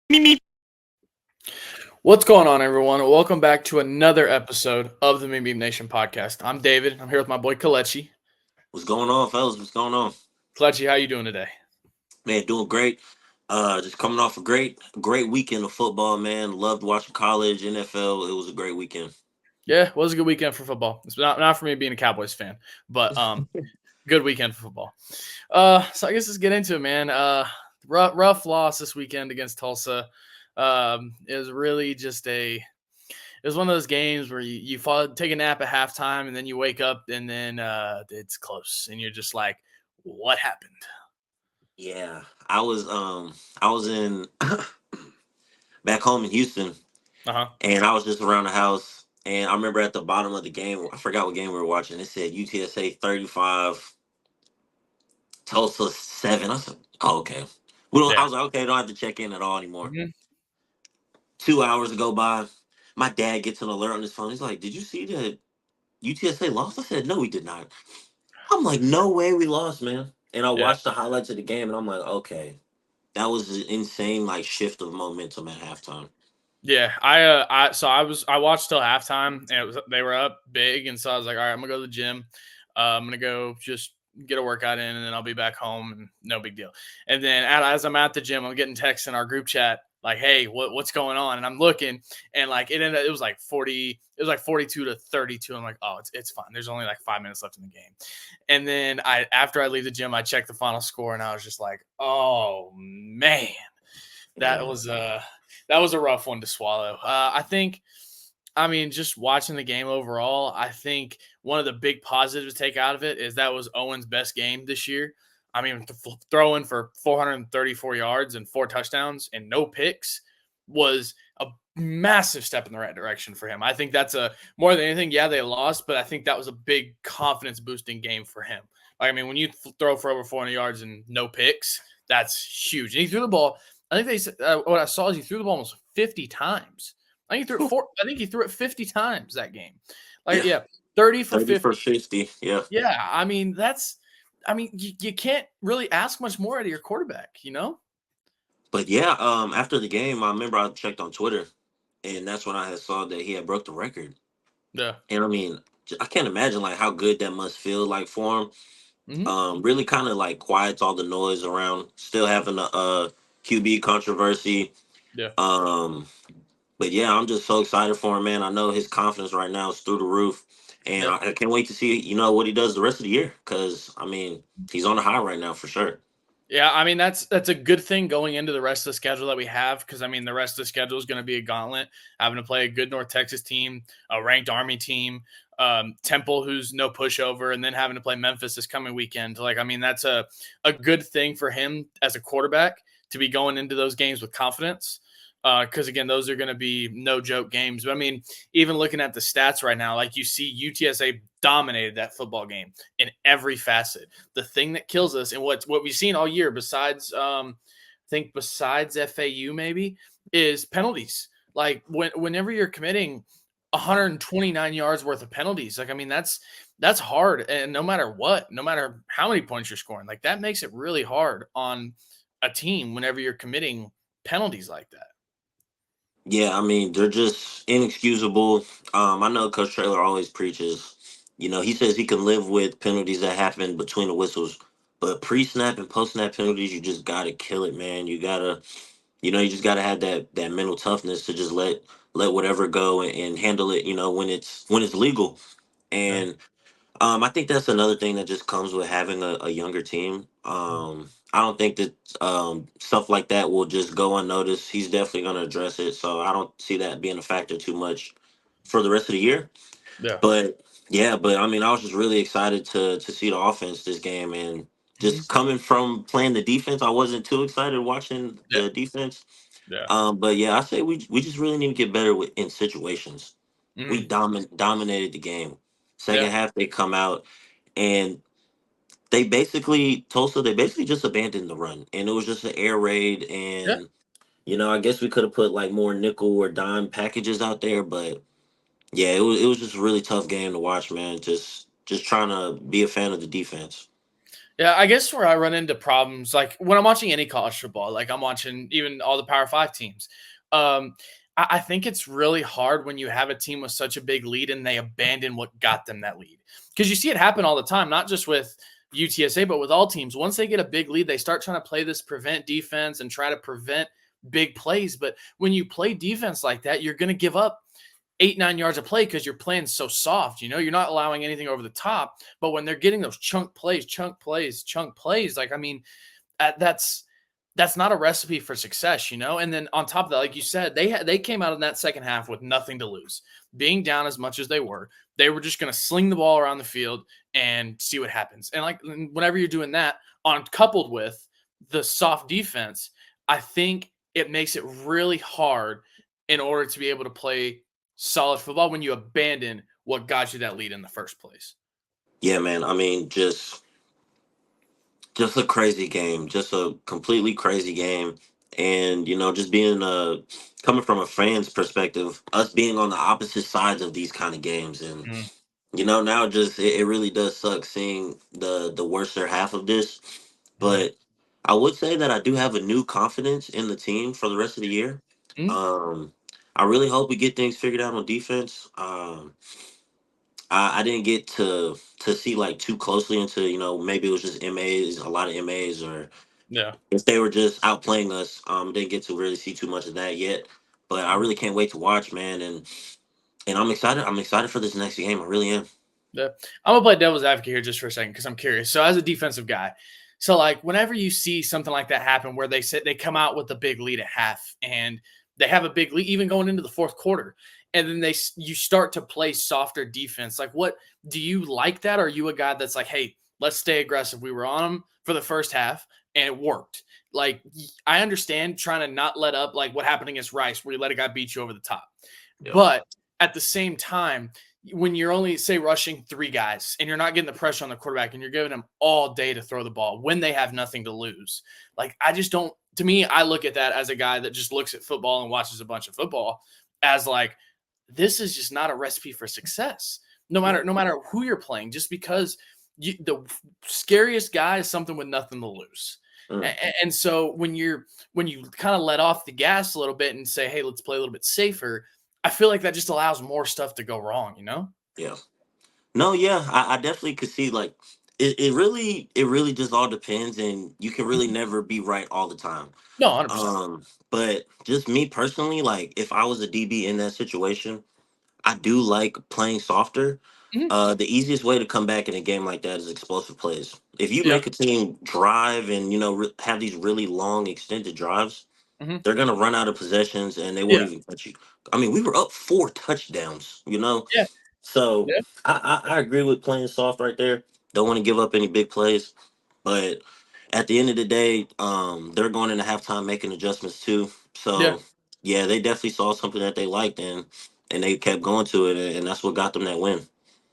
Me. What's going on, everyone? Welcome back to another episode of the Meme Nation podcast. I'm David. I'm here with my boy Kalechi. What's going on, fellas? What's going on? Kalechi, how you doing today? Man, doing great. Just coming off a great weekend of football, man. Loved watching college, NFL. It was a great weekend. Yeah, it was a good weekend for football. It's not for me being a Cowboys fan, but good weekend for football. So I guess let's get into it, man. Rough loss this weekend against Tulsa. It was really just it was one of those games where you fall, take a nap at halftime and then you wake up and then it's close and you're just like, what happened? Yeah, I was in back home in Houston, Uh huh. and I was just around the house, and I remember at the bottom of the game, I forgot what game we were watching. It said UTSA 35, Tulsa 7. I said, "Oh, okay." We don't. I Yeah. was like, "Okay, don't have to check in at all anymore." Mhm. 2 hours go by. My dad gets an alert on his phone. He's like, "Did you see that UTSA lost?" I said, "No, we did not." I'm like, "No way we lost, man." And I Yeah. watched the highlights of the game, and I'm like, "Okay, that was an insane like shift of momentum at halftime." Yeah. I watched till halftime and they were up big. And so I was like, all right, I'm going to go to the gym. I'm going to go just get a workout in and then I'll be back home and no big deal. And then as I'm at the gym, I'm getting texts in our group chat like, hey, what's going on? And I'm looking and like it was like 42-32. I'm like, oh, it's fine. There's only like 5 minutes left in the game. And then after I leave the gym, I checked the final score and I was just like, oh man, that Yeah, was that was a rough one to swallow. I mean, just watching the game overall, I think one of the big positives to take out of it is that was Owen's best game this year. I mean, throwing for 434 yards and 4 touchdowns and no picks was a massive step in the right direction for him. I think that's a more than anything. Yeah, they lost, but I think that was a big confidence boosting game for him. Like, I mean, when you throw for over 400 yards and no picks, that's huge. And he threw the ball. I think they said what I saw is he threw the ball almost 50 times. I think he threw it four. I think he threw it 50 times that game. Like, yeah, yeah, 30 for 30 for 50. 50. Yeah, Yeah, I mean you can't really ask much more out of your quarterback, you know? but yeah, after the game, I remember I checked on Twitter, and that's when I had saw that he had broke the record. Yeah. And I mean, I can't imagine like how good that must feel like for him. Hmm. Really kind of like quiets all the noise around still having a QB controversy. Yeah. Um, but yeah, I'm just so excited for him, man. I know his confidence right now is through the roof, and Yeah. I can't wait to see what he does the rest of the year. Because I mean, he's on the high right now for sure. Yeah, I mean that's a good thing going into the rest of the schedule that we have because I mean the rest of the schedule is going to be a gauntlet. Having to play a good North Texas team, a ranked Army team, Temple who's no pushover, and then having to play Memphis this coming weekend. Like I mean that's a good thing for him as a quarterback to be going into those games with confidence. Because again, those are going to be no joke games. But I mean, even looking at the stats right now, like you see UTSA dominated that football game in every facet. The thing that kills us and what we've seen all year, besides I think besides FAU maybe, is penalties. Like whenever you're committing 129 yards worth of penalties, like I mean that's hard, and no matter what, no matter how many points you're scoring, like that makes it really hard on a team whenever you're committing penalties like that. Yeah, I mean, they're just inexcusable. I know Coach Traylor always preaches, he says he can live with penalties that happen between the whistles, but pre-snap and post-snap penalties, you just gotta kill it, man. You just gotta have that mental toughness to just let whatever go and handle it, when it's legal. Yeah. And I think that's another thing that just comes with having a younger team. I don't think that stuff like that will just go unnoticed. He's definitely going to address it, so I don't see that being a factor too much for the rest of the year. Yeah. But yeah, but I mean, I was just really excited to see the offense this game, and Mhm. just coming from playing the defense, I wasn't too excited watching Yeah. the defense. Yeah. But yeah, I say we just really need to get better in situations. We Mhm. dominated the game. Second Yeah. half, they come out and they basically just abandoned the run, and it was just an air raid. Yeah. And I guess we could have put like more nickel or dime packages out there, but yeah, it was just a really tough game to watch, man. Just trying to be a fan of the defense. Yeah, I guess where I run into problems, like when I'm watching any college football, like I'm watching even all the Power Five teams. Um, I think it's really hard when you have a team with such a big lead and they abandon what got them that lead. Because you see it happen all the time, not just with UTSA, but with all teams. Once they get a big lead, they start trying to play this prevent defense and try to prevent big plays. But when you play defense like that, you're going to give up 8, 9 yards of play because you're playing so soft. You're not allowing anything over the top. But when they're getting those chunk plays, like I mean, that's not a recipe for success. And then on top of that, like you said, they came out in that second half with nothing to lose, being down as much as they were. They were just going to sling the ball around the field and see what happens. And like whenever you're doing that, on coupled with the soft defense, I think it makes it really hard in order to be able to play solid football when you abandon what got you that lead in the first place. Yeah, man. I mean, just a crazy game, just a completely crazy game. And just being coming from a fan's perspective, us being on the opposite sides of these kind of games, and Mhm. now just it really does suck seeing the worser half of this. Mhm. But I would say that I do have a new confidence in the team for the rest of the year. Mhm. Um, I really hope we get things figured out on defense. I didn't get to see like too closely into maybe it was just MAs, a lot of MAs, or Yeah. if they were just outplaying us. Didn't get to really see too much of that yet, but I really can't wait to watch, man. And I'm excited. I'm excited for this next game. I really am. Yeah. I'm gonna play devil's advocate here just for a second because I'm curious. So as a defensive guy, so like whenever you see something like that happen where they come out with a big lead at half and they have a big lead even going into the fourth quarter, and then you start to play softer defense. Like, what do you like that? Or are you a guy that's like, hey, let's stay aggressive? We were on them for the first half and it worked. Like, I understand trying to not let up, like what happened against Rice, where you let a guy beat you over the top, Yeah. but at the same time, when you're only say rushing three guys and you're not getting the pressure on the quarterback and you're giving them all day to throw the ball when they have nothing to lose. Like I just don't to me, I look at that as a guy that just looks at football and watches a bunch of football as like this is just not a recipe for success. No Yeah. matter no matter who you're playing, just because the scariest guy is something with nothing to lose. Mm, And so when you kind of let off the gas a little bit and say, hey, let's play a little bit safer, I feel like that just allows more stuff to go wrong? yeah. No, yeah, I definitely could see like it really just all depends, and you can really Mhm. never be right all the time. No, 100%. But just me personally, like if I was a DB in that situation, I do like playing softer. Mhm. The easiest way to come back in a game like that is explosive plays. If you Yeah. make a team drive and have these really long extended drives, Mhm. they're gonna run out of possessions and they won't Yeah. even touch you. I mean, we were up 4 touchdowns. Yeah. So Yeah. I agree with playing soft right there. Don't want to give up any big plays, but at the end of the day, they're going into halftime making adjustments too. Yeah. So yeah, they definitely saw something that they liked, and they kept going to it, and that's what got them that win.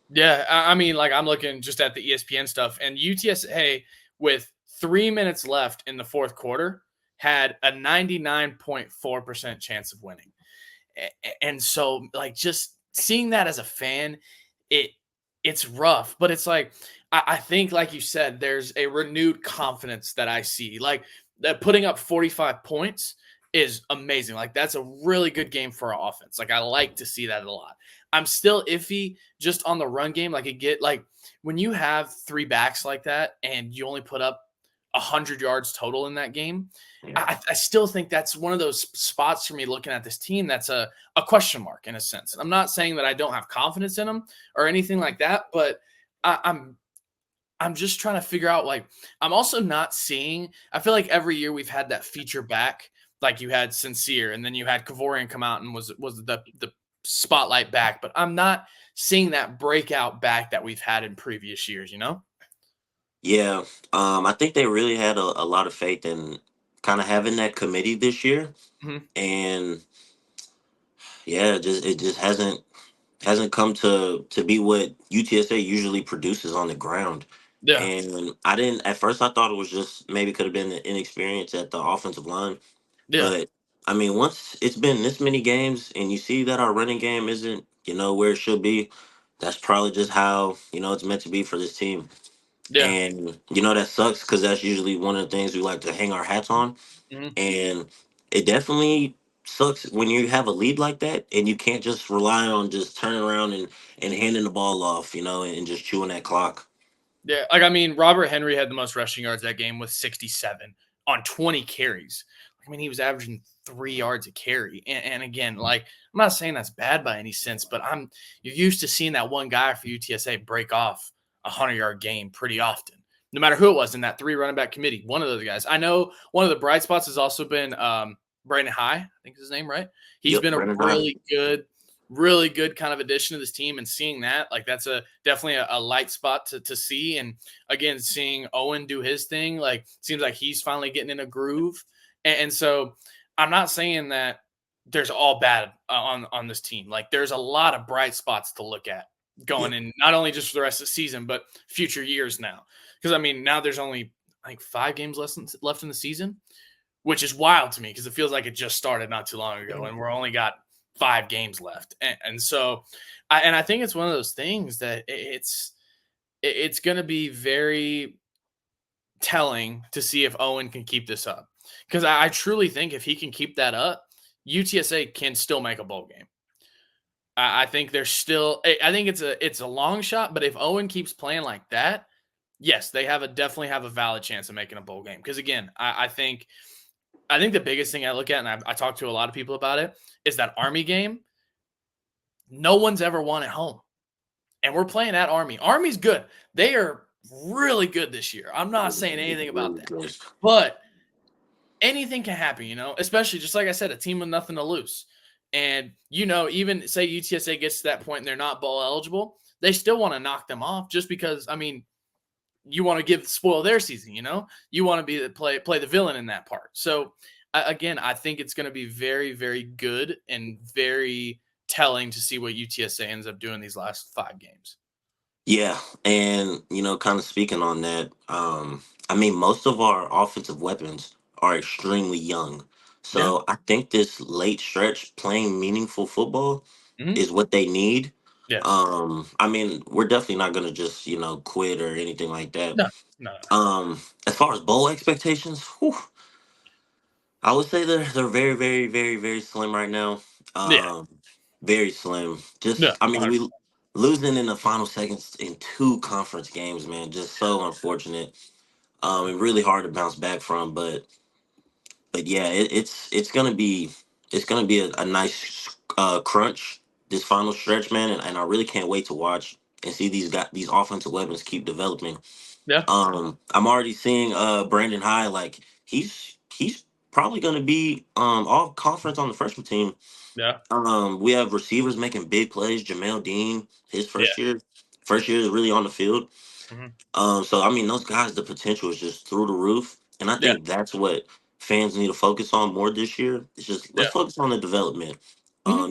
Yeah. I mean, like I'm looking just at the ESPN stuff, and UTSA with 3 minutes left in the fourth quarter had a 99.4% chance of winning. And so like just seeing that as a fan, it it's rough, but it's like I think like you said, there's a renewed confidence that I see. Like that putting up 45 points is amazing. Like that's a really good game for our offense. Like I like to see that a lot. I'm still iffy just on the run game. Like it get like when you have three backs like that and you only put up 100 yards total in that game, Yeah. I still think that's one of those spots for me looking at this team that's a question mark in a sense. And I'm not saying that I don't have confidence in them or anything like that, but I'm just trying to figure out like I'm also not seeing. I feel like every year we've had that feature back, like you had Sincere, and then you had Kavorian come out and was the spotlight back, but I'm not seeing that breakout back that we've had in previous years. Yeah, I think they really had a lot of faith in kind of having that committee this year, Mhm. and yeah, it just hasn't come to be what UTSA usually produces on the ground. Yeah, And I didn't at first I thought it was just maybe could have been the inexperience at the offensive line, yeah, but I mean once it's been this many games and you see that our running game isn't where it should be, that's probably just how it's meant to be for this team. Yeah. And that sucks because that's usually one of the things we like to hang our hats on. Mhm. And it definitely sucks when you have a lead like that and you can't just rely on just turning around and handing the ball off, and just chewing that clock. Yeah, like I mean, Robert Henry had the most rushing yards that game with 67 on 20 carries. I mean, he was averaging 3 yards a carry. And again, like I'm not saying that's bad by any sense, but you're used to seeing that one guy for UTSA break off a 100-yard game pretty often, no matter who it was in that three running back committee. One of those guys. I know one of the bright spots has also been Brandon High. I think is his name, right? He's Yep, been a Brandon High. really good kind of addition to this team, and seeing that, like, that's a definitely a light spot to see. And again, seeing Owen do his thing, like, seems like he's finally getting in a groove. And so I'm not saying that there's all bad on this team. Like, there's a lot of bright spots to look at going Yep. in, not only just for the rest of the season, but future years now. Because I mean, now there's only I think 5 games left in the season, which is wild to me because it feels like it just started not too long ago, and we're only got 5 games left. And so, I think it's one of those things that it's going to be very telling to see if Owen can keep this up, because I truly think if he can keep that up, UTSA can still make a bowl game. I think there's still. I think it's a long shot, but if Owen keeps playing like that, yes, they definitely have a valid chance of making a bowl game. Because again, I think the biggest thing I look at, and I talk to a lot of people about it, is that Army game. No one's ever won at home, and we're playing at Army. Army's good. They are really good this year. I'm not saying anything about Really that, good. but anything can happen, especially just like I said, a team with nothing to lose. And, even say UTSA gets to that point and they're not bowl eligible, they still want to knock them off just because, I mean, you want to spoil their season, you want to play the villain in that part. So again, I think it's going to be very, very good and very telling to see what UTSA ends up doing these last 5 games. Yeah, and kind of speaking on that, I mean, most of our offensive weapons are extremely young. Yeah. So I think this late stretch playing meaningful football Hmm. is what they need. Yes. I mean, we're definitely not gonna just, quit or anything like that. No. No. As far as bowl expectations, whew, I would say they're very, very, very, very slim right now. Yeah. Um, Very slim. No. Just, I mean, 100%. we losing in the final seconds in two conference games, man. Just so unfortunate. And really hard to bounce back from. But yeah, it's gonna be a nice crunch this final stretch, man. And I really can't wait to watch and see these offensive weapons keep developing. Yeah. I'm already seeing Brandon High, like he's probably gonna be all conference on the freshman team. Yeah. We have receivers making big plays. Jamel Dean, his Yeah. first year is really on the field. Hmm. So I mean, those guys, the potential is just through the roof, and I Yeah. think that's what fans need to focus on more this year. It's just let's Yeah. focus on the development. Hmm.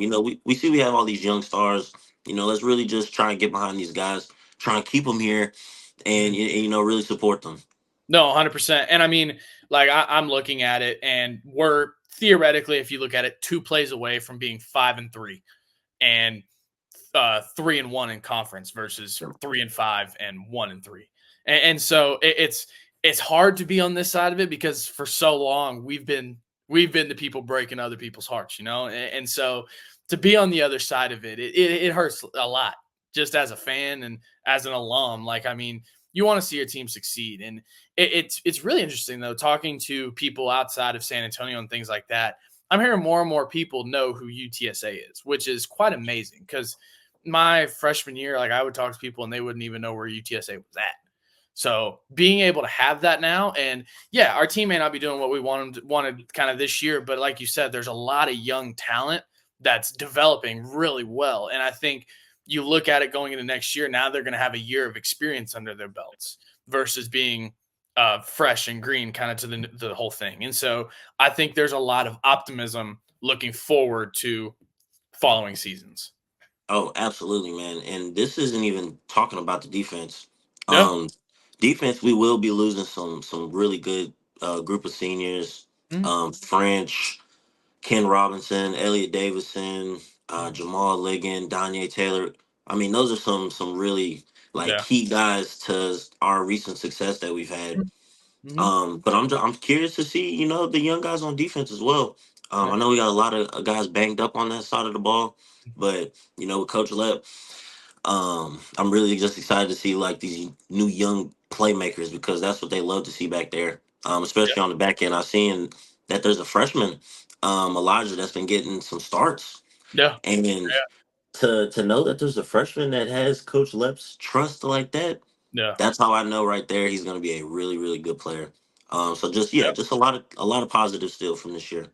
We see we have all these young stars. Let's really just try and get behind these guys, try and keep them here, and, Hmm. really support them. No, 100%. And I mean, like, I'm looking at it, and we're theoretically, if you look at it, 2 plays away from being 5-3 and 3-1 in conference versus 3-5 and 1-3. And so it's hard to be on this side of it because for so long we've been the people breaking other people's hearts, and so to be on the other side of it hurts a lot, just as a fan and as an alum. Like, I mean, you want to see your team succeed. And it's really interesting, though, talking to people outside of San Antonio and things like that. I'm hearing more and more people know who UTSA is, which is quite amazing because my freshman year, like, I would talk to people and they wouldn't even know where UTSA was at. So being able to have that now, and yeah, our team may not be doing what we wanted kind of this year, but like you said, there's a lot of young talent that's developing really well. And I think you look at it going into next year, now they're going to have a year of experience under their belts versus being fresh and green kind of to the whole thing. And so I think there's a lot of optimism looking forward to following seasons. Oh, absolutely, man. And this isn't even talking about the defense. Yeah. Um, Defense, we will be losing some really good group of seniors. Mhm. French, Ken Robinson, Elliot Davison, Mhm. Jamal Liggin, Danye Taylor. I mean, those are some really like Yeah. key guys to our recent success that we've had. Mm-hmm. But I'm curious to see, the young guys on defense as well. Yeah. I know we got a lot of guys banged up on that side of the ball, but with Coach Lep, I'm really just excited to see like these new young playmakers because that's what they love to see back there. Yeah. Especially on the back end, I've seen that there's a freshman, Elijah, that's been getting some starts, Yeah. and to know that there's a freshman that has Coach Lep's trust like that, Yeah. that's how I know right there he's going to be a really really good player. So just Yeah. just a lot of positives still from this year.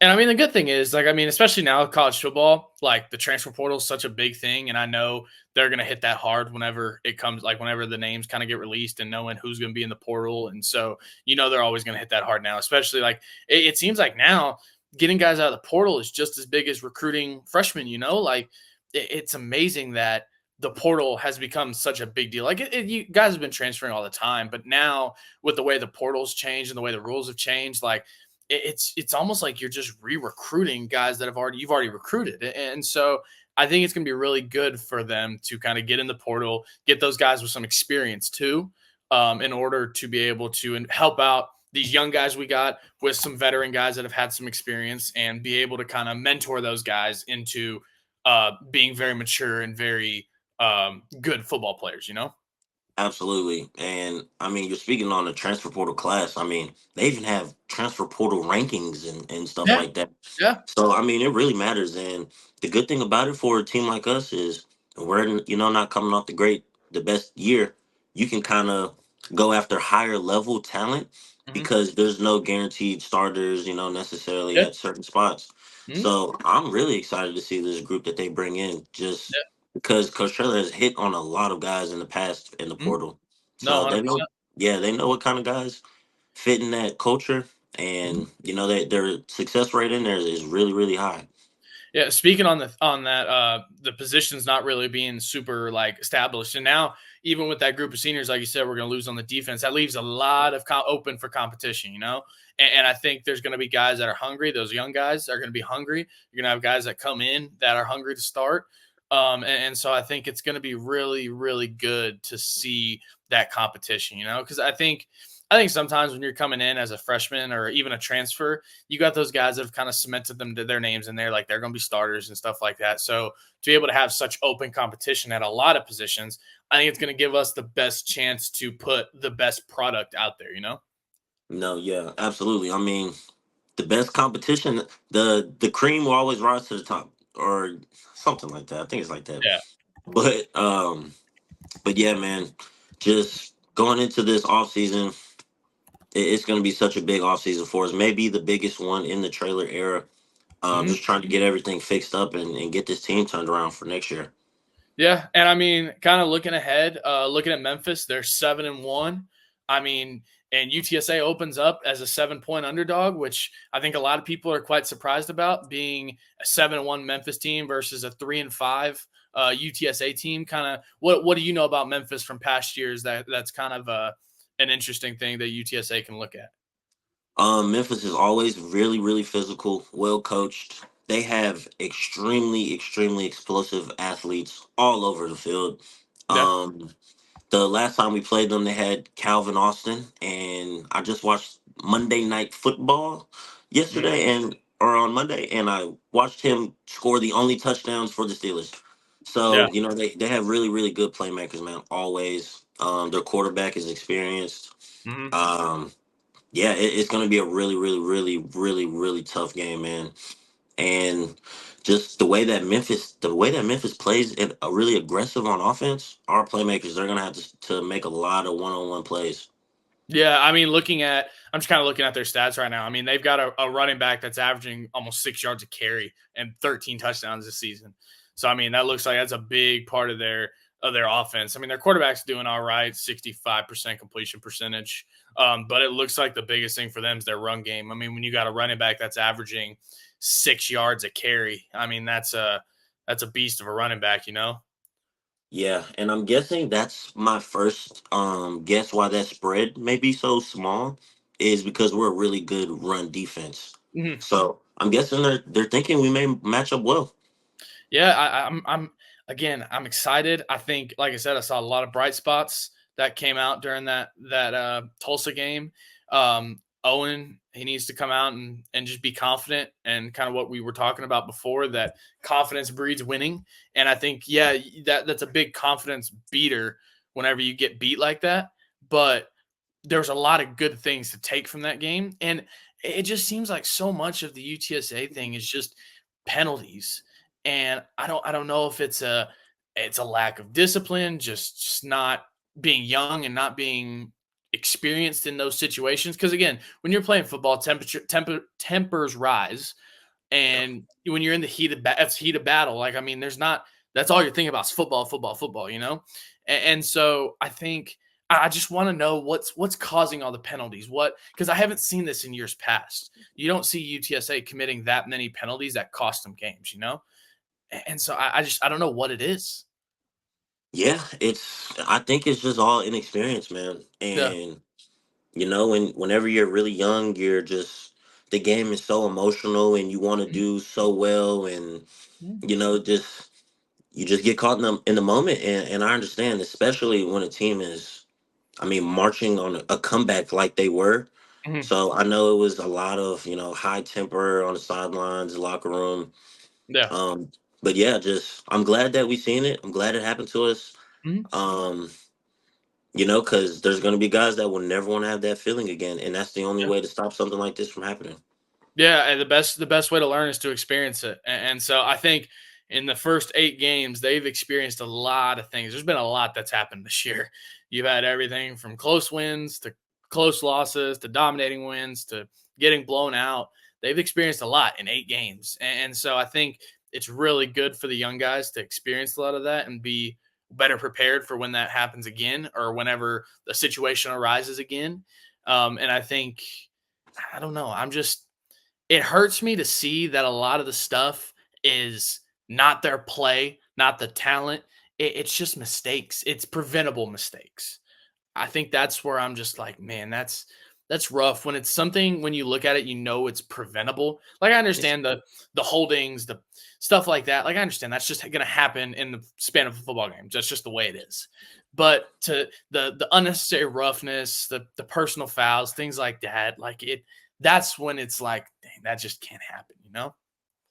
And I mean, the good thing is, like, I mean, especially now with college football, like the transfer portal is such a big thing. And I know they're going to hit that hard whenever it comes, like, whenever the names kind of get released and knowing who's going to be in the portal. And so, they're always going to hit that hard now, especially like it seems like now getting guys out of the portal is just as big as recruiting freshmen, like it's amazing that the portal has become such a big deal. Like you guys have been transferring all the time, but now with the way the portal's changed and the way the rules have changed, like, it's almost like you're just re-recruiting guys that you've already recruited. And so I think it's going to be really good for them to kind of get in the portal, get those guys with some experience too, in order to be able to help out these young guys we got with some veteran guys that have had some experience and be able to kind of mentor those guys into being very mature and very good football players. Absolutely. And I mean, you're speaking on the transfer portal class. I mean, they even have transfer portal rankings and stuff Yeah. like that. Yeah. So, I mean, it really matters. And the good thing about it for a team like us is we're, not coming off the best year. You can kind of go after higher level talent Hmm. because there's no guaranteed starters, necessarily Yeah. at certain spots. Mhm. So I'm really excited to see this group that they bring in just because Coach Trailer has hit on a lot of guys in the past in the Mhm. portal. No, So they know, 100%. yeah, they know what kind of guys fit in that culture, and their success rate in there is really, really high. Yeah, speaking on that, the position's not really being super like established, and now even with that group of seniors, like you said, we're going to lose on the defense. That leaves a lot of open for competition. And I think there's going to be guys that are hungry. Those young guys are going to be hungry. You're going to have guys that come in that are hungry to start. And so I think it's going to be really, really good to see that competition. Because I think sometimes when you're coming in as a freshman or even a transfer, you got those guys that have kind of cemented their names in there, like they're going to be starters and stuff like that. So to be able to have such open competition at a lot of positions, I think it's going to give us the best chance to put the best product out there. No, yeah, absolutely. I mean, the best competition, the cream will always rise to the top, or something like that. I think it's like that. Yeah. But yeah, man, just going into this off season, it's going to be such a big off season for us. Maybe the biggest one in the trailer era. Mhm. Just trying to get everything fixed up and get this team turned around for next year. Yeah, and I mean, kind of looking ahead, looking at Memphis, they're 7-1. I mean, and UTSA opens up as a 7-point underdog, which I think a lot of people are quite surprised about, being a 7-1 Memphis team versus a 3-5 UTSA team. Kind of, what do you know about Memphis from past years? That's kind of an interesting thing that UTSA can look at. Memphis is always really, really physical, well coached. They have extremely, extremely explosive athletes all over the field. Yeah, Um, the last time we played them, they had Calvin Austin, and I just watched Monday Night Football mhm, yesterday or on Monday, and I watched him score the only touchdowns for the Steelers. yeah, So they have really, really good playmakers, man. Always, their quarterback is experienced. mhm. Um, yeah, it's going to be a really, really, really, really, really tough game, man. And just the way that Memphis plays it really aggressive on offense, our playmakers they're going to have to make a lot of one-on-one plays. Yeah, I mean, I'm just kind of looking at their stats right now. I mean, they've got a running back that's averaging almost 6 yards a carry and 13 touchdowns this season. So, I mean, that looks like that's a big part of their offense. I mean, their quarterback's doing all right, 65% completion percentage. But it looks like the biggest thing for them is their run game. I mean, when you got a running back that's averaging 6 yards a carry, I mean, that's a beast of a running back. Yeah, and I'm guessing that's my first guess why that spread may be so small is because we're a really good run defense. Mhm. So I'm guessing they're thinking we may match up well. Yeah, again, I'm excited. I think, like I said, I saw a lot of bright spots that came out during that Tulsa game. Owen, he needs to come out and just be confident, and kind of what we were talking about before, that confidence breeds winning. And I think, yeah, that's a big confidence beater whenever you get beat like that. But there's a lot of good things to take from that game, and it just seems like so much of the UTSA thing is just penalties. And I don't know if it's a lack of discipline, just not being young and not being experienced in those situations. Because again, when you're playing football, tempers rise, Yeah. and when you're in the heat of battle, like, I mean, that's all you're thinking about is football, football, football, and so I think I just want to know what's causing all the penalties. Because I haven't seen this in years past. You don't see UTSA committing that many penalties that cost them games. And so I don't know what it is. Yeah, I think it's just all inexperience, man. Yeah. And whenever you're really young, you're just the game is so emotional and you want to Mhm. do so well, and Mhm. just you just get caught in the moment. And I understand, especially when a team is, I mean, marching on a comeback like they were. Mhm. So I know it was a lot of, high temper on the sidelines, the locker room. Yeah. Um, but yeah, just I'm glad that we seen it. I'm glad it happened to us. Mhm. Um, because there's gonna be guys that will never want to have that feeling again, and that's the only Yeah. way to stop something like this from happening. Yeah, and the best way to learn is to experience it. And so I think in the first 8 games, they've experienced a lot of things. There's been a lot that's happened this year. You've had everything from close wins to close losses to dominating wins to getting blown out. They've experienced a lot in 8 games. And so I think it's really good for the young guys to experience a lot of that and be better prepared for when that happens again, or whenever the situation arises again. And I think, I don't know. It hurts me to see that a lot of the stuff is not their play, not the talent. It's just mistakes. It's preventable mistakes. I think that's where I'm just like, man, that's rough. When it's something, when you look at it, it's preventable. Like, I It's, understand the holdings, the stuff like that. Like, I understand that's just going to happen in the span of a football game. That's just the way it is. But to the unnecessary roughness, the personal fouls, things like that, like that's when it's like, dang, that just can't happen.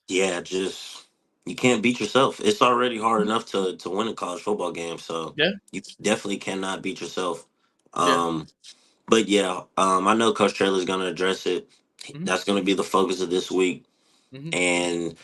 yeah, just you can't beat yourself. It's already hard Mhm. enough to win a college football game, so Yeah, you definitely cannot beat yourself. yeah, Um, but yeah, I know Coach Traylor's gonna address it. hmm, That's gonna be the focus of this week. hmm, And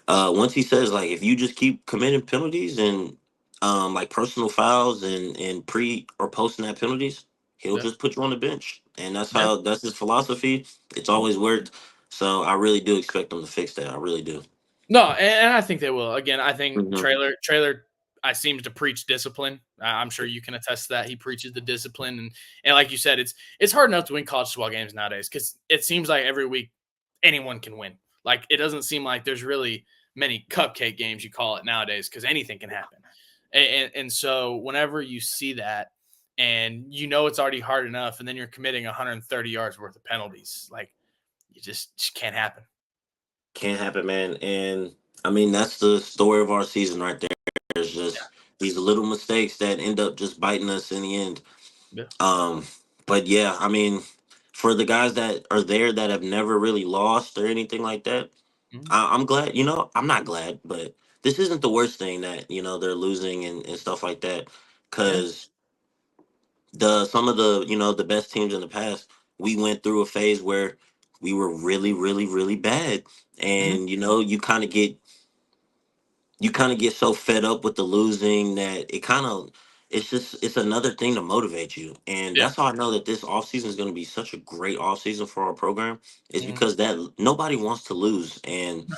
once he says, like, if you just keep committing penalties and like personal fouls and pre or post snap penalties, he'll yeah, just put you on the bench. And yeah. that's his philosophy. It's always worked. So I really do expect them to fix that. I really do. No, and I think they will. Again, I think Hmm. trailer I seems to preach discipline. I'm sure you can attest to that. He preaches the discipline, and like you said, it's hard enough to win college football games nowadays, because it seems like every week anyone can win. Like, it doesn't seem like there's really many cupcake games, you call it, nowadays, because anything can happen. And so whenever you see that, and it's already hard enough, and then you're committing 130 yards worth of penalties, like, you just can't happen. Can't happen, man. And I mean, that's the story of our season right there. There's Yeah, just these little mistakes that end up just biting us in the end. yeah, Um, but yeah, I mean, for the guys that are there that have never really lost or anything like that, mhm, I'm glad. I'm not glad, but this isn't the worst thing that they're losing and stuff like that. yeah, Because the some of the the best teams in the past, we went through a phase where we were really, really, really bad, mhm, and you kind of get so fed up with the losing that it's another thing to motivate you. And yeah, that's how I know that this offseason is going to be such a great offseason for our program, is mhm. because that nobody wants to lose. And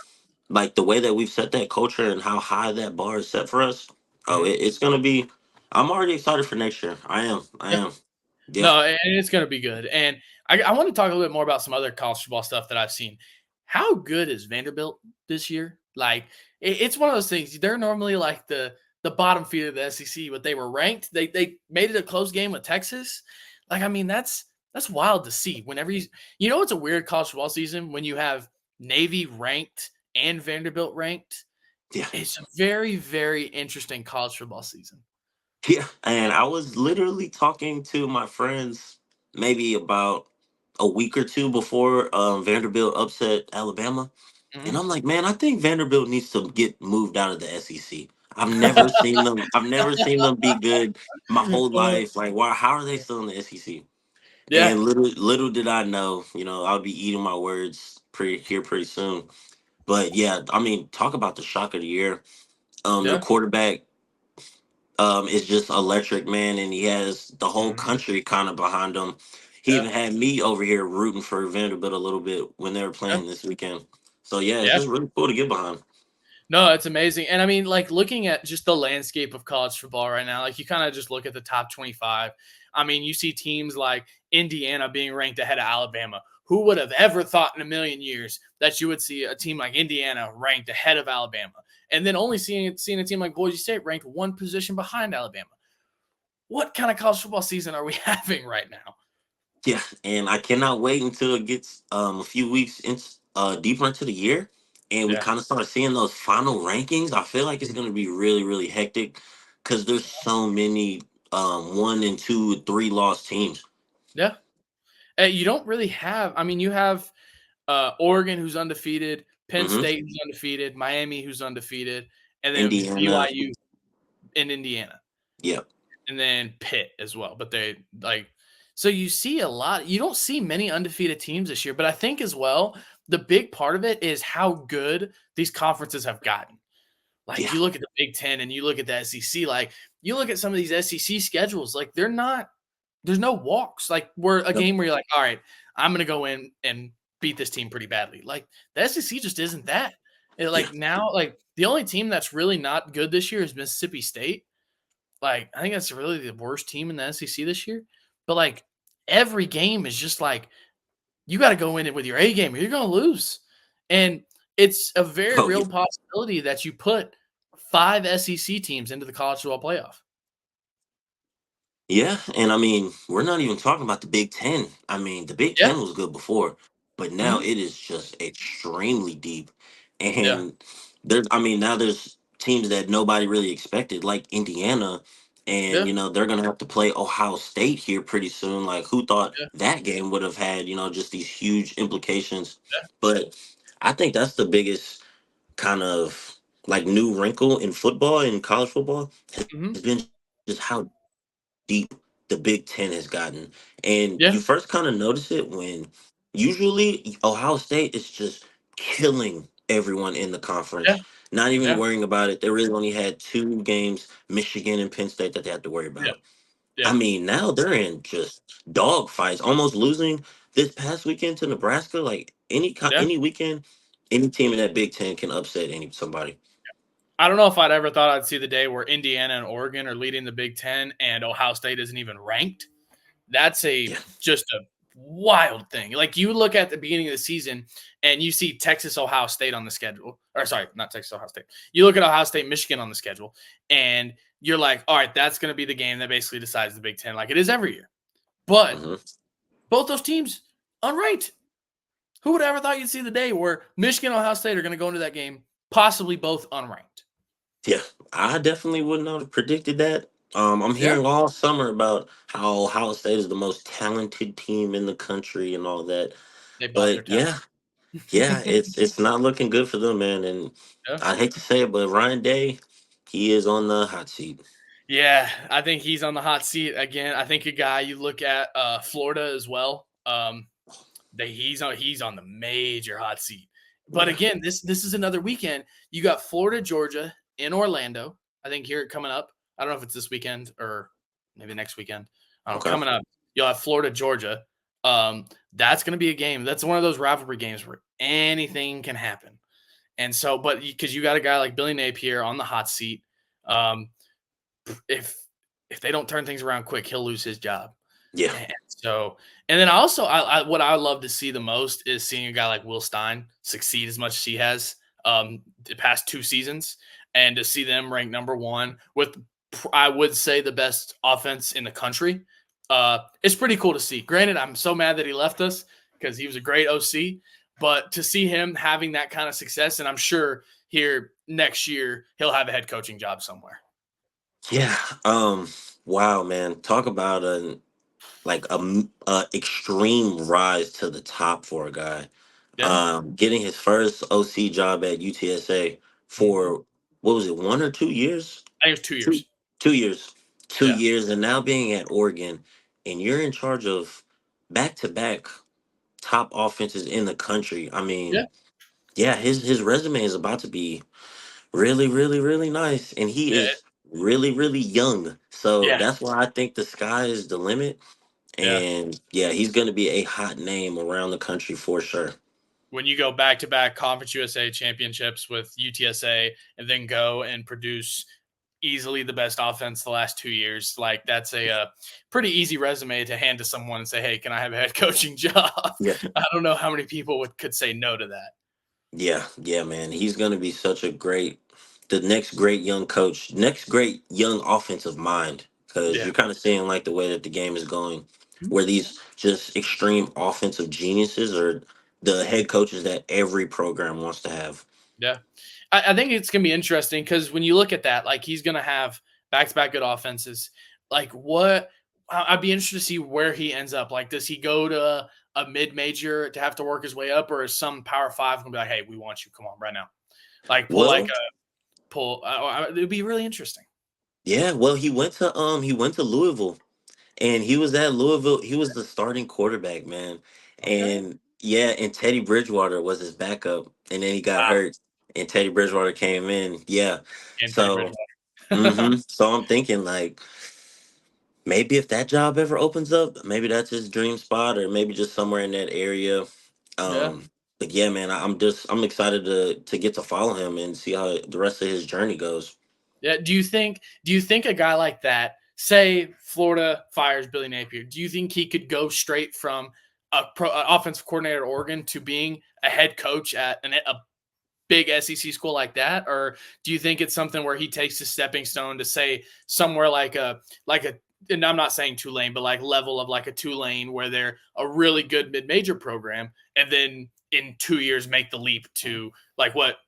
like the way that we've set that culture and how high that bar is set for us, oh, Mhm. it's going to be, I'm already excited for next year. I Yeah. am. Yeah. No, and it's gonna be good, and I wanna talk a little bit more about some other college football stuff that I've seen. How good is Vanderbilt this year? Like, it's one of those things, they're normally like the bottom feeder of the SEC, but they were ranked. They made it a close game with Texas. Like, I mean, that's wild to see whenever it's a weird college football season when you have Navy ranked and Vanderbilt ranked. Yeah. It's a very, very interesting college football season. Yeah. And I was literally talking to my friends maybe about a week or two before Vanderbilt upset Alabama. And Mhm. I'm like, man, I think Vanderbilt needs to get moved out of the SEC. I've never seen them be good my whole life. Like, why how are they still in the SEC? Yeah, And little did I know, I'll be eating my words pretty soon. But yeah, I mean, talk about the shock of the year. Their yeah, quarterback is just electric, man, and he has the whole mhm, country kind of behind him. He yeah, even had me over here rooting for Vanderbilt a little bit when they were yeah, playing this weekend. So yeah, it's yeah. just really cool to get behind. No, it's amazing. And I mean, like looking at just the landscape of college football right now, like you kind of just look at the top 25. I mean, you see teams like Indiana being ranked ahead of Alabama. Who would have ever thought in a million years that you would see a team like Indiana ranked ahead of Alabama? And then only seeing a team like Boise State ranked one position behind Alabama. What kind of college football season are we having right now? Yeah, and I cannot wait until it gets a few weeks deeper into the year, and we Yeah. kind of start seeing those final rankings. I feel like it's Mhm. going to be really really hectic because there's so many 1 and 2, 3 lost teams. Yeah. You don't really have, I mean, you have Oregon, who's undefeated, Penn Hmm. State, who's undefeated, Miami, who's undefeated, and then Indiana, BYU in Indiana, yeah. and then Pitt as well. But they like, so you see a lot. You don't see many undefeated teams this year, but I think as well, the big part of it is how good these conferences have gotten. Like Yeah. you look at the Big Ten and you look at the SEC, like you look at some of these SEC schedules, like they're not, there's no walks. Like we're a Yep. game where you're like, all right, I'm gonna go in and beat this team pretty badly. Like the SEC just isn't that. Yeah. Like now, like the only team that's really not good this year is Mississippi State. Like I think that's really the worst team in the SEC this year. But like every game is just like you got to go in it with your A game or you're gonna lose. And it's a very Oh yeah. real possibility that you put 5 SEC teams into the college football playoff. Yeah, and I mean, we're not even talking about the Big Ten. I mean, the Big Yeah. Ten was good before, but now Mhm. it is just extremely deep. Yeah. And now there's teams that nobody really expected, like Indiana, and Yeah. they're gonna have to play Ohio State here pretty soon. Like, who thought Yeah. that game would have had, just these huge implications? Yeah. But I think that's the biggest kind of like new wrinkle in football, in college football, Mhm. has been just how deep the Big Ten has gotten. And Yeah. you first kind of notice it when usually Ohio State is just killing everyone in the Yeah. conference, not even Yeah. worrying about it. They really only had 2 games, Michigan and Penn State, that they had to worry Yeah. about. I Yeah. mean, now they're in just dog fights, almost losing this past weekend to Nebraska. Like Yeah. any weekend, any team in that Big Ten can upset somebody. I don't know if I'd ever thought I'd see the day where Indiana and Oregon are leading the Big Ten and Ohio State isn't even ranked. That's a Yeah. just a wild thing. Like you look at the beginning of the season and you see Texas, Ohio State on the schedule. Or sorry, not Texas, Ohio State. You look at Ohio State, Michigan on the schedule, and you're like, all right, that's going to be the game that basically decides the Big Ten, like it is every year. But Hmm. both those teams unranked. Who would have ever thought you'd see the day where Michigan and Ohio State are going to go into that game, possibly both unranked? Yeah, I definitely would not have predicted that. I'm Yeah, hearing all summer about how Ohio State is the most talented team in the country and all that. they bought their But talent. yeah, it's not looking good for them, man. And Yeah. I hate to say it, but Ryan Day, he is on the hot seat. Yeah, I think he's on the hot seat again. I think a guy you look at Florida as well. He's on the major hot seat. But Yeah. again, this is another weekend. You got Florida, Georgia in Orlando. I think here coming up. I don't know if it's this weekend or maybe next weekend. I don't know. Okay. Coming up, you'll have Florida, Georgia. That's going to be a game. That's one of those rivalry games where anything can happen. And so, but because you got a guy like Billy Napier on the hot seat, um, if if they don't turn things around quick, he'll lose his job. Yeah. And so, and then also, I what I love to see the most is seeing a guy like Will Stein succeed as much as he has the past 2 seasons, and to see them ranked number one with, I would say, the best offense in the country. It's pretty cool to see. Granted, I'm so mad that he left us because he was a great OC, But to see him having that kind of success, and I'm sure here next year he'll have a head coaching job somewhere. Yeah. Wow, man. Talk about a extreme rise to the top for a guy. Yeah. Getting his first OC job at UTSA Mhm. for what was it, 1 or 2 years? I think it was 2 Two, years. 2 years, two Yeah. years, and now being at Oregon, and you're in charge of back-to-back top offenses in the country. I Yeah. mean, yeah, his resume is about to be really, really, really nice, and he Yeah. is really, really young. So Yeah. that's why I think the sky is the limit. Yeah. And yeah, he's going to be a hot name around the country for sure. When you go back to back Conference USA championships with UTSA and then go and produce easily the best offense the last 2 years, like that's a pretty easy resume to hand to someone and say, "Hey, can I have a head coaching job?" Yeah. I don't know how many people could say no to that. Yeah, yeah, man. He's going to be the next great young coach, next great young offensive mind, because Yeah. you're kind of seeing like the way that the game is going, Mhm. where these just extreme offensive geniuses are the head coaches that every program wants to have. Yeah. I think it's gonna be interesting because when you look at that, like he's gonna have back to back good offenses. Like what I'd be interested to see where he ends up. Like, does he go to a mid major to have to work his way up, or is some Power Five gonna be like, "Hey, we want you. Come on, right now." Like pull like Well, a pull. It'd be really interesting. yeah, well, he went to Louisville, and he was at Louisville. He was the starting quarterback, man. Okay. And yeah, and Teddy Bridgewater was his backup, and then he got Wow. hurt, and Teddy Bridgewater came in. Yeah, And Teddy so Bridgewater. so I'm thinking like maybe if that job ever opens up, maybe that's his dream spot, or maybe just somewhere in that area. Yeah. But yeah, man, I'm excited to get to follow him and see how the rest of his journey goes. Yeah. Do you think a guy like that, say Florida fires Billy Napier, do you think he could go straight from an offensive coordinator at Oregon to being a head coach at a big SEC school like that, or do you think it's something where he takes a stepping stone to say somewhere like a and I'm not saying Tulane, but like level of like a Tulane where they're a really good mid major program, and then in 2 years make the leap to like what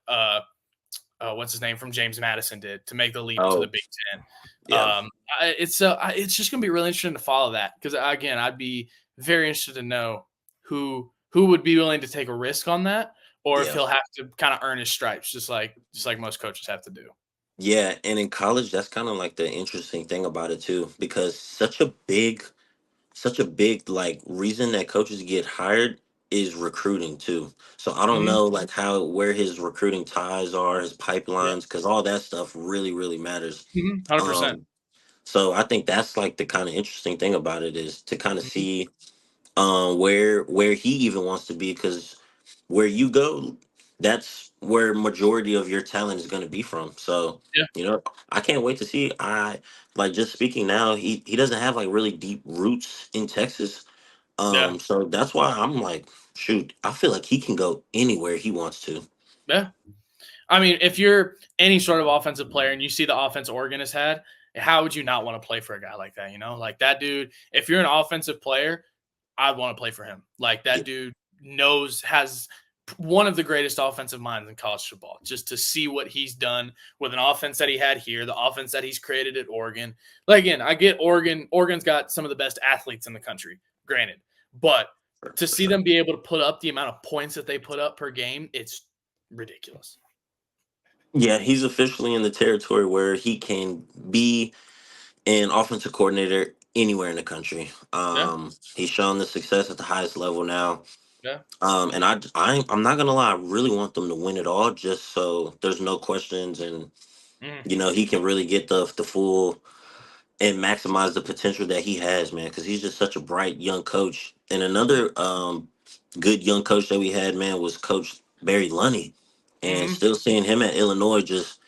what's his name from James Madison did to make the leap to the Oh, Big Ten. yeah, It's just gonna be really interesting to follow that because again, I'd be very interested to know who would be willing to take a risk on that, or if yeah. he'll have to kind of earn his stripes, just like most coaches have to do. Yeah, and in college, that's kind of like the interesting thing about it too, because such a big like reason that coaches get hired is recruiting too. So I don't Hmm. know like how where his recruiting ties are, his Yeah. pipelines, because all that stuff really, really matters. 100%. Um, so I think that's like the kind of interesting thing about it is to kind of Hmm. see where he even wants to be, because where you go, that's where majority of your talent is going to be from. So Yeah. I can't wait to see. I like just speaking now, he doesn't have like really deep roots in Texas. Yeah. So that's why I'm like, shoot, I feel like he can go anywhere he wants to. Yeah. I mean, if you're any sort of offensive player and you see the offense Oregon has had, how would you not want to play for a guy like that? Like that dude, if you're an offensive player, I'd want to play for him. Like Yeah, that dude has one of the greatest offensive minds in college football. Just to see what he's done with an offense that he had here, the offense that he's created at Oregon. Like again, I get Oregon. Oregon's got some of the best athletes in the country, granted, but to for see sure. them be able to put up the amount of points that they put up per game, it's ridiculous. Yeah, he's officially in the territory where he can be an offensive coordinator anywhere in the country. Yeah, He's shown the success at the highest level now. yeah, I'm not gonna lie, I really want them to win it all, just so there's no questions, and mhm, he can really get the full and maximize the potential that he has, man, because he's just such a bright young coach. And mhm, another good young coach that we had, man, was Coach Barry Lunny, and mhm, still seeing him at Illinois, just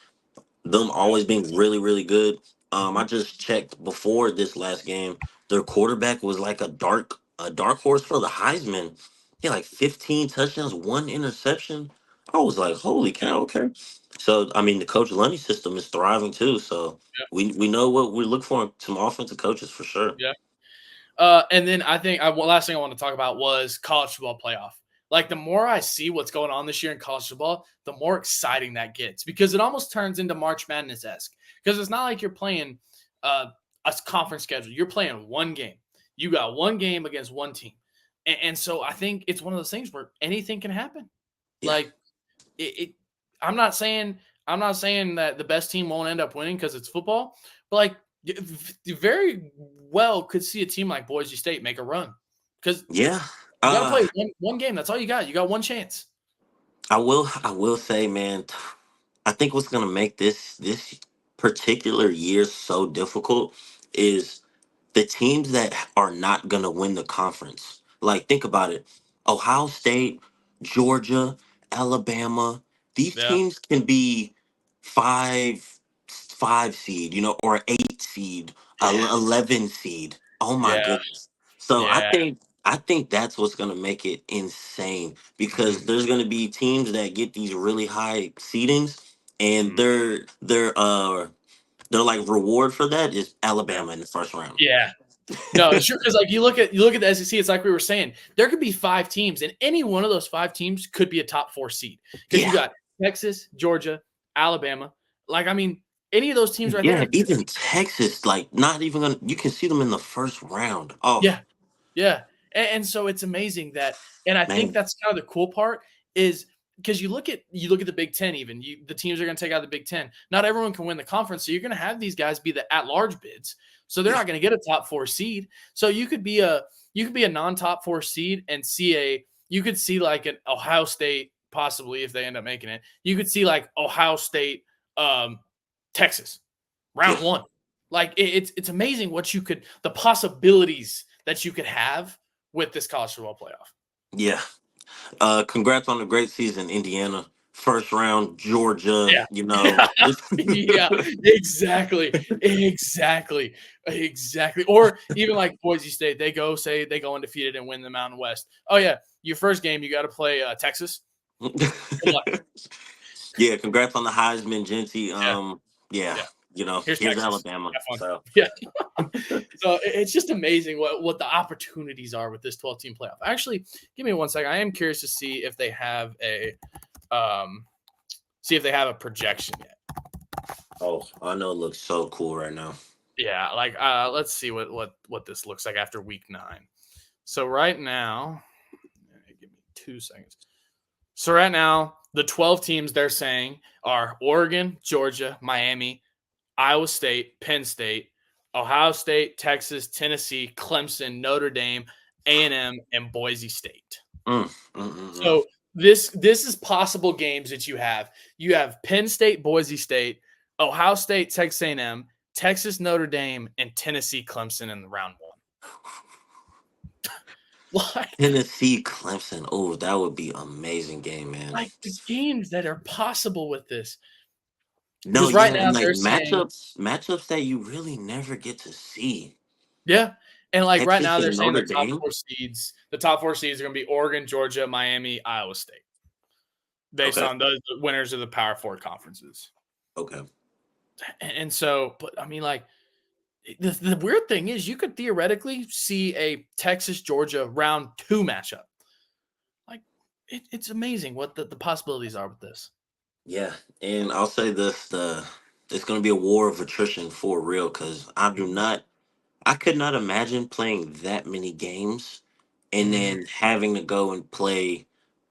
them yeah, always being really, really good. I mhm, just checked before this last game. Their quarterback was like a dark horse for the Heisman. He had like 15 touchdowns, one interception. I was like, holy yeah, cow, okay. So I mean, the Coach Lunny system is thriving too. So yeah, we know what we look for in some offensive coaches for sure. yeah. And then I think last thing I want to talk about was college football playoff. Like the more I see what's going on this year in college football, the more exciting that gets because it almost turns into March Madness esque. Because it's not like you're playing a conference schedule; you're playing one game. You got one game against one team, and so I think it's one of those things where anything can happen. Yeah. Like it I'm not saying that the best team won't end up winning because it's football, but like you very well could see a team like Boise State make a run because Yeah. you got to Uh, play one game. That's all you got. You got one chance. I will say, man, I think what's gonna make this particular year so difficult is the teams that are not going to win the conference. Like, think about it. Ohio State, Georgia, Alabama, these Yeah, teams can be five seed, or 8 seed, yeah, 11 seed. Oh my yeah, goodness. So I yeah. think I think that's what's gonna make it insane because Mhm, there's gonna be teams that get these really high seedings and mhm, they're like reward for that is yeah, Alabama in the first round. yeah. No, it's true because like you look at the SEC. It's like we were saying. There could be five teams, and any one of those five teams could be a top four seed because you Yeah, got Texas, Georgia, Alabama. Like I mean, any of those teams right yeah. there. Even Texas, like not even gonna. You can see them in the first round. Oh Yeah, yeah, and so it's amazing that, and I think man, that's kind of the cool part is because you look at the Big Ten, even the teams are going to take out the Big Ten. Not everyone can win the conference, so you're going to have these guys be the at large bids. So they're yeah, not going to get a top four seed. So you could be a non top four seed and see you could see like an Ohio State possibly if they end up making it. You could see like Ohio State, um, Texas, yeah, round one. Like it's amazing what you could the possibilities that you could have with this college football playoff. yeah. Congrats on the great season, Indiana. First round, Georgia. Yeah. Yeah. This Yeah. Exactly. Exactly. Exactly. Or even like Boise State, they go undefeated and win the Mountain West. Oh yeah, your first game you got to play Texas. Good luck. yeah, congrats on the Heisman, Genty. Yeah. Yeah, Yeah. Here's here's Texas. Alabama. Have fun. So Yeah. So it's just amazing what the opportunities are with this 12 team playoff. Actually, give me one second. I am curious to see if they have um a projection yet. oh, I know it looks so cool right now. Yeah, like let's see what this looks like after week 9. So right now, give me 2 seconds. So right now, the 12 teams they're saying are Oregon, Georgia, Miami, Iowa State, Penn State, Ohio State, Texas, Tennessee, Clemson, Notre Dame, A&M, and Boise State. Mm, mm, mm, mm. So this is possible games that you have. You have Penn State, Boise State, Ohio State, Texas A&M, Texas, Notre Dame, and Tennessee, Clemson in the round one. like, Tennessee, Clemson. Oh, that would be amazing game, man. like the games that are possible with this. No, Because yeah, right and now like they're saying, matchups that you really never get to see. yeah. And like right Texas now they're and saying Notre Dame. the top four seeds are going to be Oregon, Georgia, Miami, Iowa State, based Okay, on the winners of the Power Four conferences. okay. And so, but I mean, like, the weird thing is you could theoretically see a Texas Georgia round 2 matchup. Like it's amazing what the possibilities are with this. Yeah, and I'll say this: it's going to be a war of attrition for real. Because I could not imagine playing that many games and Mm-hmm. then having to go and play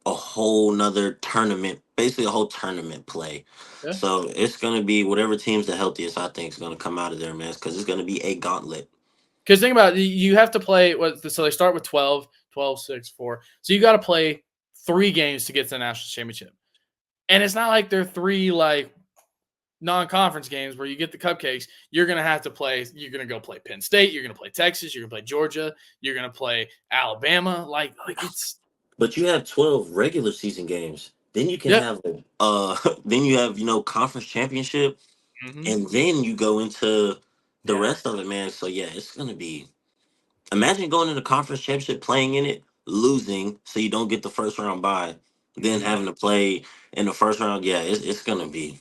a whole nother tournament, basically a whole tournament play. Yeah. So it's going to be whatever team's the healthiest. I think is going to come out of there, man. Because it's going to be a gauntlet. Because think about it, you have to play so they start with 12, 12, 6, 4. So you got to play 3 games to get to the national championship. And it's not like they're 3 like non-conference games where you get the cupcakes. You're going to have to play. You're going to go play Penn State. You're going to play Texas. You're going to play Georgia. You're going to play Alabama. Like it's But you have 12 regular season games. Then you can yeah. have then you have conference championship, Mm-hmm. and then you go into the Yeah. rest of it, man. So yeah, it's gonna be. Imagine going into conference championship, playing in it, losing, so you don't get the first round bye, then Mm-hmm. having to play in the first round. Yeah, it's gonna be.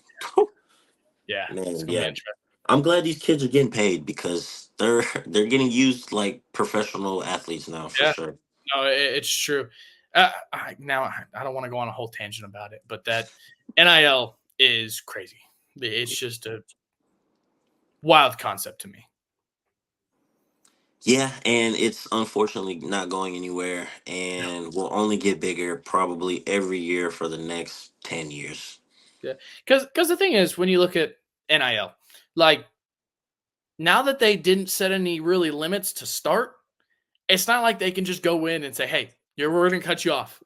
Yeah. It's Man, going to be yeah. interesting. I'm glad these kids are getting paid because they're getting used like professional athletes now for Yeah. sure. No, it's true. I don't want to go on a whole tangent about it, but that NIL is crazy. It's just a wild concept to me. Yeah, and it's unfortunately not going anywhere, No. and will only get bigger probably every year for the next 10 years. Yeah, because the thing is, when you look at NIL, like now that they didn't set any really limits to start, it's not like they can just go in and say, "Hey, we're going to cut you off."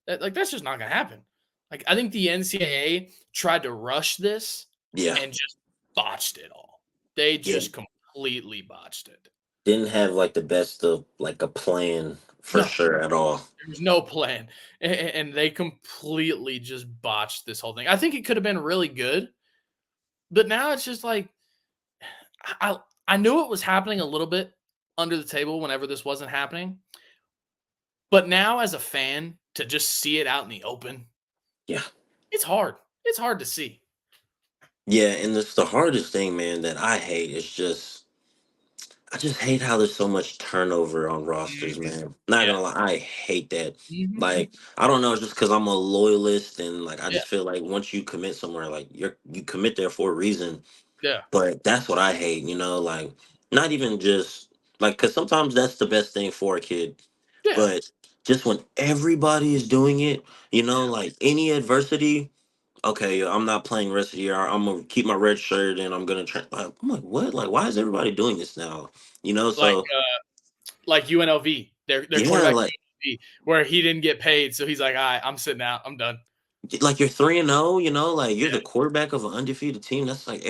That's just not going to happen. Like I think the NCAA tried to rush this Yeah, and just botched it all. They yeah. just completely botched it. Didn't have like the best of like a plan for No, sure at all. there was no plan, and they completely just botched this whole thing. I think it could have been really good, but now it's just like I knew it was happening a little bit under the table whenever this wasn't happening, but now as a fan to just see it out in the open, Yeah. it's hard. It's hard to see. Yeah, and it's the hardest thing, man, that I hate is just I just hate how there's so much turnover on rosters, Mhm. man. Not Yeah. gonna lie, I hate that. Mhm. Like, I don't know, it's just because I'm a loyalist and like I Yeah. just feel like once you commit somewhere, like you commit there for a reason. Yeah. But that's what I hate, like not even just like because sometimes that's the best thing for a kid, Yeah. but just when everybody is doing it, Yeah. like any adversity. Okay, I'm not playing rest of the year. I'm gonna keep my red shirt and I'm gonna try. I'm like, what? Like, why is everybody doing this now? Like, So like UNLV, their yeah, quarterback like UNLV, where he didn't get paid, so he's like, "All right, I'm sitting out. I'm done." you're 3-0. Like you're Yeah. the quarterback of an undefeated team. That's like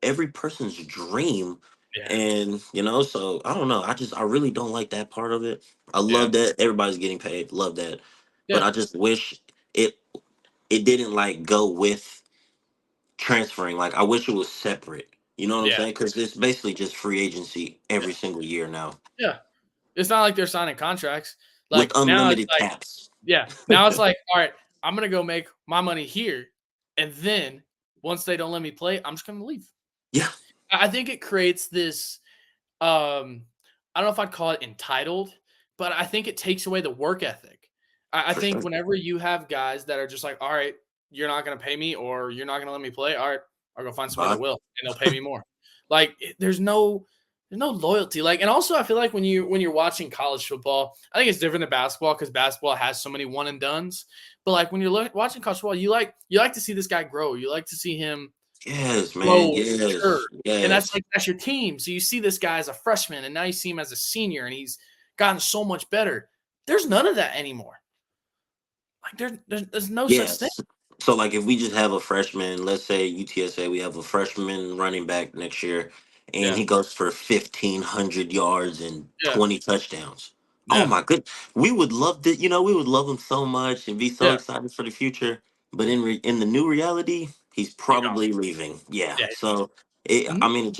every person's dream. Yeah. And so I don't know. I really don't like that part of it. I Yeah. love that everybody's getting paid. Love that, but Yeah. I just wish it it didn't like go with transferring. Like I wish it was separate. You know what I'm Yeah. saying? Because it's basically just free agency Yeah. every single year now Yeah. It's not like they're signing contracts. with Like, now it's unlimited like caps. yeah, now it's like, "All right, I'm gonna go make my money here, and then once they don't let me play, I'm just gonna leave." Yeah, I think it creates this, I don't know if I'd call it entitled, but I think it takes away the work ethic. I for think sure. whenever you have guys that are just like, "All right, you're not gonna pay me or you're not gonna let me play, all right, I'll go find somebody that Bye. will, and they'll pay me more." Like, there's no loyalty. Like, and also I feel like when you're watching college football, I think it's different than basketball because basketball has so many one and dones. But like when you're watching college football, you like to see this guy grow. You like to see him Yes, man. grow and mature. Yes, And yes. that's your team. So you see this guy as a freshman, and now you see him as a senior, and he's gotten so much better. There's none of that anymore. Like there's no such thing. Yes. So like if we just have a freshman, let's say UTSA, we have a freshman running back next year, and Yeah, he goes for 1,500 yards and yeah, 20 touchdowns. Oh yeah, my good. We would love that, we would love him so much and be so yeah. excited for the future. But in the new reality, he's He's gone. probably leaving. Yeah. Yeah, So I mhm, mean it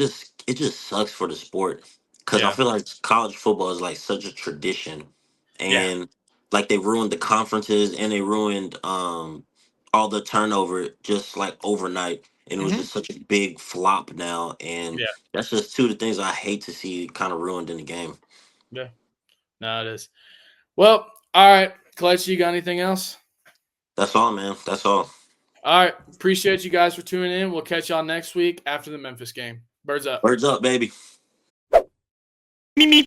just sucks for the sport because I yeah, feel like college football is like such a tradition. yeah, And like they ruined the conferences and they ruined all the turnover just like overnight, and it was mhm, just such a big flop now, and yeah, that's just two of the things I hate to see kind of ruined in the game. yeah. No, it is. Well, all right, Clutch. You got anything else? That's all, man. That's all. All right. Appreciate you guys for tuning in. We'll catch y'all next week after the Memphis game. Birds up. Birds up, baby. Me, me.